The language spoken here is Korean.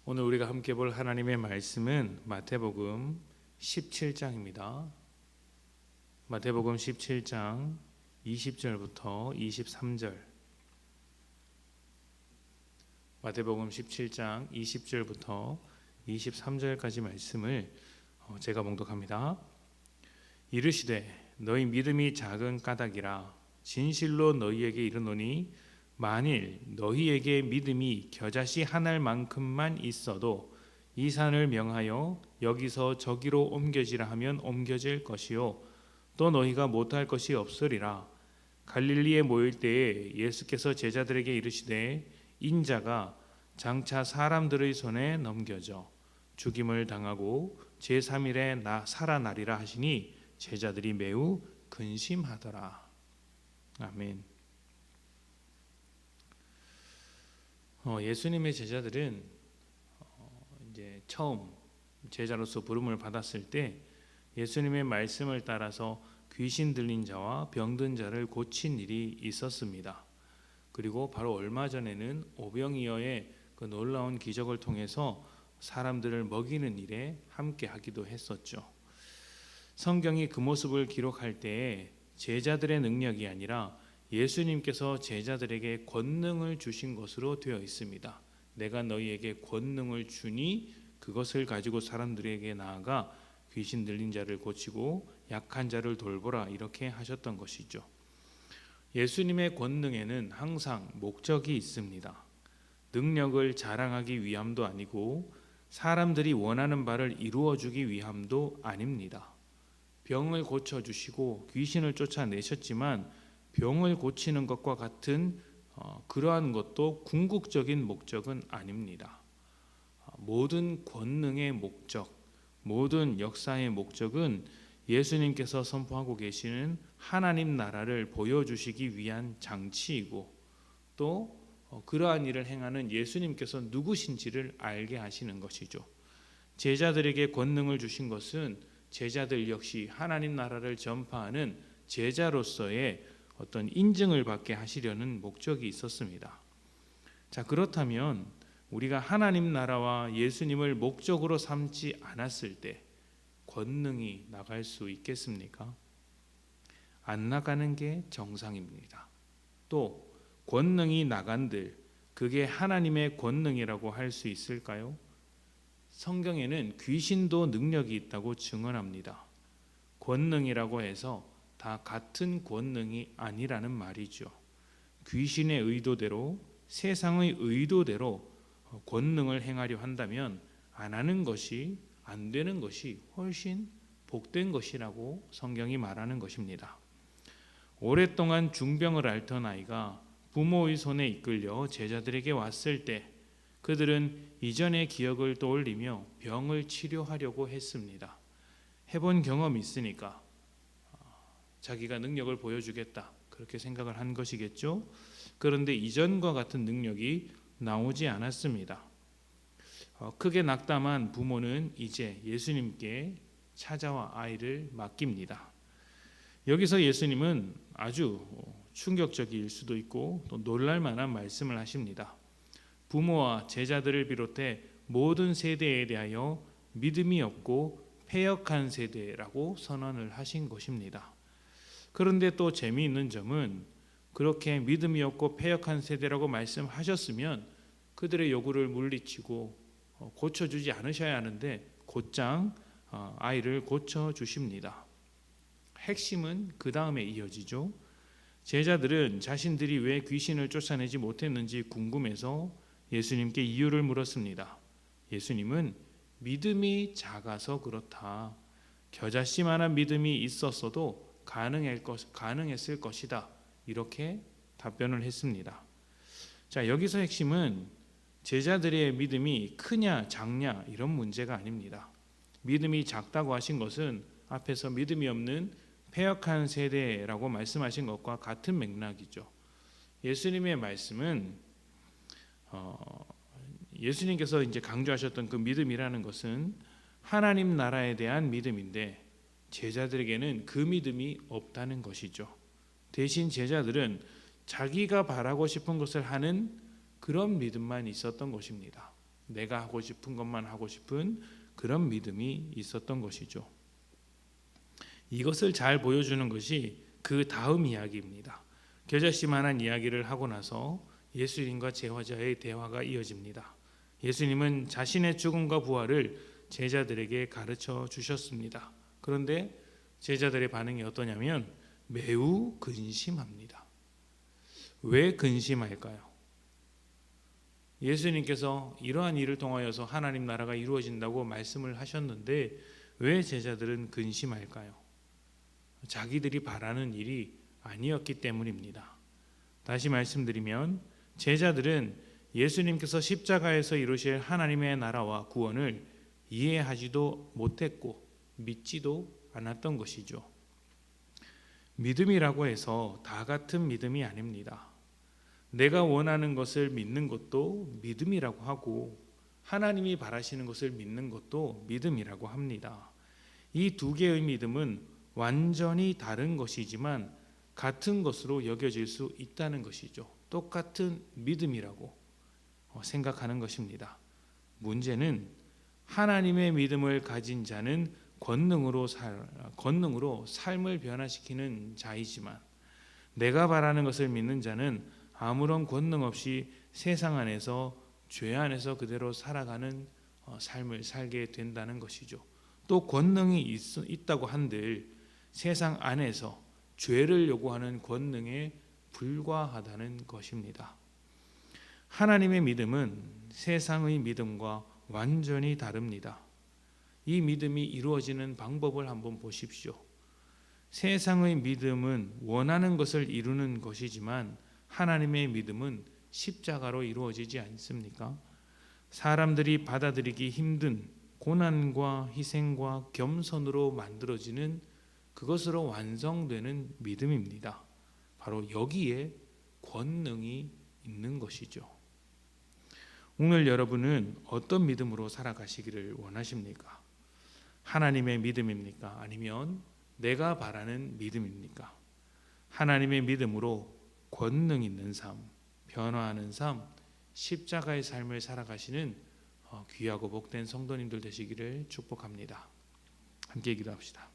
오늘 우리가 함께 볼 하나님의 말씀은 마태복음 17장입니다. 마태복음 17장 20절부터 23절. 마태복음 17장 20절부터 23절까지 말씀을 제가 봉독합니다. 이르시되 너희 믿음이 작은 까닭이라 진실로 너희에게 이르노니 만일 너희에게 믿음이 겨자씨 한 알만큼만 있어도 이 산을 명하여 여기서 저기로 옮겨지라 하면 옮겨질 것이요 또 너희가 못할 것이 없으리라. 갈릴리에 모일 때에 예수께서 제자들에게 이르시되 인자가 장차 사람들의 손에 넘겨져 죽임을 당하고 제3일에 살아나리라 하시니 제자들이 매우 근심하더라. 아멘. 예수님의 제자들은 이제 처음 제자로서 부름을 받았을 때 예수님의 말씀을 따라서 귀신 들린 자와 병든 자를 고친 일이 있었습니다. 그리고 바로 얼마 전에는 오병이어의 그 놀라운 기적을 통해서 사람들을 먹이는 일에 함께 하기도 했었죠. 성경이 그 모습을 기록할 때에 제자들의 능력이 아니라 예수님께서 제자들에게 권능을 주신 것으로 되어 있습니다. 내가 너희에게 권능을 주니 그것을 가지고 사람들에게 나아가 귀신 들린 자를 고치고 약한 자를 돌보라 이렇게 하셨던 것이죠. 예수님의 권능에는 항상 목적이 있습니다. 능력을 자랑하기 위함도 아니고 사람들이 원하는 바를 이루어주기 위함도 아닙니다. 병을 고쳐주시고 귀신을 쫓아내셨지만 병을 고치는 것과 같은 그러한 것도 궁극적인 목적은 아닙니다. 모든 권능의 목적, 모든 역사의 목적은 예수님께서 선포하고 계시는 하나님 나라를 보여주시기 위한 장치이고 또 그러한 일을 행하는 예수님께서 누구신지를 알게 하시는 것이죠. 제자들에게 권능을 주신 것은 제자들 역시 하나님 나라를 전파하는 제자로서의 어떤 인증을 받게 하시려는 목적이 있었습니다. 자, 그렇다면 우리가 하나님 나라와 예수님을 목적으로 삼지 않았을 때 권능이 나갈 수 있겠습니까? 안 나가는 게 정상입니다. 또 권능이 나간들 그게 하나님의 권능이라고 할 수 있을까요? 성경에는 귀신도 능력이 있다고 증언합니다. 권능이라고 해서 다 같은 권능이 아니라는 말이죠. 귀신의 의도대로 세상의 의도대로 권능을 행하려 한다면 안 하는 것이 안 되는 것이 훨씬 복된 것이라고 성경이 말하는 것입니다. 오랫동안 중병을 앓던 아이가 부모의 손에 이끌려 제자들에게 왔을 때 그들은 이전의 기억을 떠올리며 병을 치료하려고 했습니다. 해본 경험이 있으니까 자기가 능력을 보여주겠다 그렇게 생각을 한 것이겠죠. 그런데 이전과 같은 능력이 나오지 않았습니다. 크게 낙담한 부모는 이제 예수님께 찾아와 아이를 맡깁니다. 여기서 예수님은 아주 충격적일 수도 있고 또 놀랄만한 말씀을 하십니다. 부모와 제자들을 비롯해 모든 세대에 대하여 믿음이 없고 패역한 세대라고 선언을 하신 것입니다. 그런데 또 재미있는 점은 그렇게 믿음이 없고 패역한 세대라고 말씀하셨으면 그들의 요구를 물리치고 고쳐주지 않으셔야 하는데 곧장 아이를 고쳐주십니다. 핵심은 그 다음에 이어지죠. 제자들은 자신들이 왜 귀신을 쫓아내지 못했는지 궁금해서 예수님께 이유를 물었습니다. 예수님은 믿음이 작아서 그렇다. 겨자씨만한 믿음이 있었어도 가능했을 것이다. 이렇게 답변을 했습니다. 자, 여기서 핵심은 제자들의 믿음이 크냐 작냐 이런 문제가 아닙니다. 믿음이 작다고 하신 것은 앞에서 믿음이 없는 패역한 세대라고 말씀하신 것과 같은 맥락이죠. 예수님의 말씀은 예수님께서 이제 강조하셨던 그 믿음이라는 것은 하나님 나라에 대한 믿음인데 제자들에게는 그 믿음이 없다는 것이죠. 대신 제자들은 자기가 바라고 싶은 것을 하는 그런 믿음만 있었던 것입니다. 내가 하고 싶은 것만 하고 싶은 그런 믿음이 있었던 것이죠. 이것을 잘 보여주는 것이 그 다음 이야기입니다. 겨자씨만한 이야기를 하고 나서 예수님과 제자의 대화가 이어집니다. 예수님은 자신의 죽음과 부활을 제자들에게 가르쳐 주셨습니다. 그런데 제자들의 반응이 어떠냐면 매우 근심합니다. 왜 근심할까요? 예수님께서 이러한 일을 통하여서 하나님 나라가 이루어진다고 말씀을 하셨는데 왜 제자들은 근심할까요? 자기들이 바라는 일이 아니었기 때문입니다. 다시 말씀드리면 제자들은 예수님께서 십자가에서 이루실 하나님의 나라와 구원을 이해하지도 못했고 믿지도 않았던 것이죠. 믿음이라고 해서 다 같은 믿음이 아닙니다. 내가 원하는 것을 믿는 것도 믿음이라고 하고 하나님이 바라시는 것을 믿는 것도 믿음이라고 합니다. 이 두 개의 믿음은 완전히 다른 것이지만 같은 것으로 여겨질 수 있다는 것이죠. 똑같은 믿음이라고 생각하는 것입니다. 문제는 하나님의 믿음을 가진 자는 권능으로 삶을 변화시키는 자이지만 내가 바라는 것을 믿는 자는 아무런 권능 없이 세상 안에서 죄 안에서 그대로 살아가는 삶을 살게 된다는 것이죠. 또 권능이 있다고 한들 세상 안에서 죄를 요구하는 권능에 불과하다는 것입니다. 하나님의 믿음은 세상의 믿음과 완전히 다릅니다. 이 믿음이 이루어지는 방법을 한번 보십시오. 세상의 믿음은 원하는 것을 이루는 것이지만 하나님의 믿음은 십자가로 이루어지지 않습니까? 사람들이 받아들이기 힘든 고난과 희생과 겸손으로 만들어지는 그것으로 완성되는 믿음입니다. 바로 여기에 권능이 있는 것이죠. 오늘 여러분은 어떤 믿음으로 살아가시기를 원하십니까? 하나님의 믿음입니까? 아니면 내가 바라는 믿음입니까? 하나님의 믿음으로 권능 있는 삶, 변화하는 삶, 십자가의 삶을 살아가시는 귀하고 복된 성도님들 되시기를 축복합니다. 함께 기도합시다.